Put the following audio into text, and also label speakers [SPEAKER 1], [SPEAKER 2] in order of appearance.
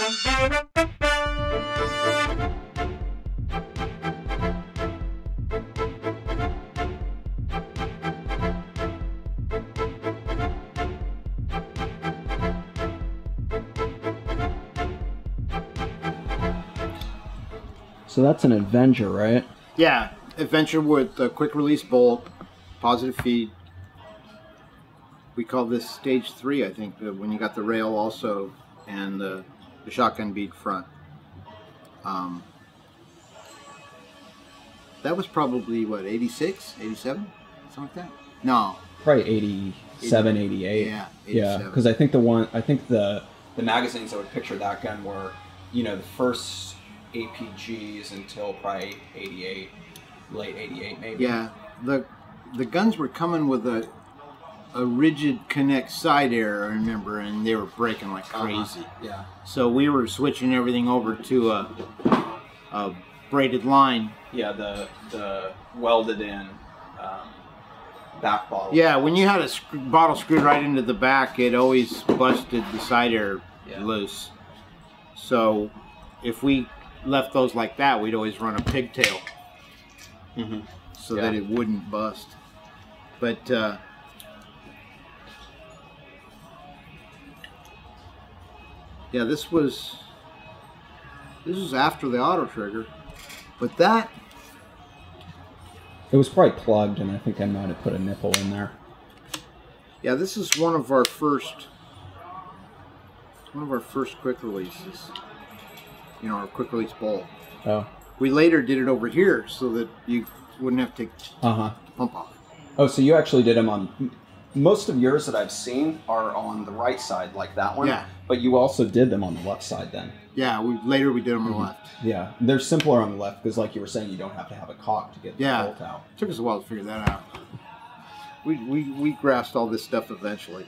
[SPEAKER 1] So that's an Avenger, right?
[SPEAKER 2] Yeah, Adventure with the quick release bolt, positive feed. We call this stage 3, I think, when you got the rail also and the shotgun bead front. That was probably, what, 86, 87? Something like that? No.
[SPEAKER 1] Probably 87, 88.
[SPEAKER 2] Yeah, 87.
[SPEAKER 1] Yeah, because I think the magazines that would picture that gun were, you know, the first APGs until probably 88, late 88 maybe.
[SPEAKER 2] Yeah, the guns were coming with a rigid connect side air, I remember, and they were breaking like crazy.
[SPEAKER 1] Yeah.
[SPEAKER 2] So we were switching everything over to a braided line.
[SPEAKER 1] Yeah, the welded in back bottle.
[SPEAKER 2] Yeah, when you had a bottle screwed right into the back, it always busted the side air loose. So if we left those like that, we'd always run a pigtail so that it wouldn't bust. But yeah, this was after the auto trigger, but that.
[SPEAKER 1] It was probably plugged, and I think I might have put a nipple in there.
[SPEAKER 2] Yeah, this is one of our first quick releases. You know, our quick release bolt.
[SPEAKER 1] Oh.
[SPEAKER 2] We later did it over here so that you wouldn't have to take the pump off.
[SPEAKER 1] Oh, so you actually did them on. Most of yours that I've seen are on the right side, like that one.
[SPEAKER 2] Yeah.
[SPEAKER 1] But you also did them on the left side then.
[SPEAKER 2] Yeah, later we did them on the left.
[SPEAKER 1] Yeah, they're simpler on the left because, like you were saying, you don't have to have a cock to get the bolt out.
[SPEAKER 2] It took us a while to figure that out. We grasped all this stuff eventually.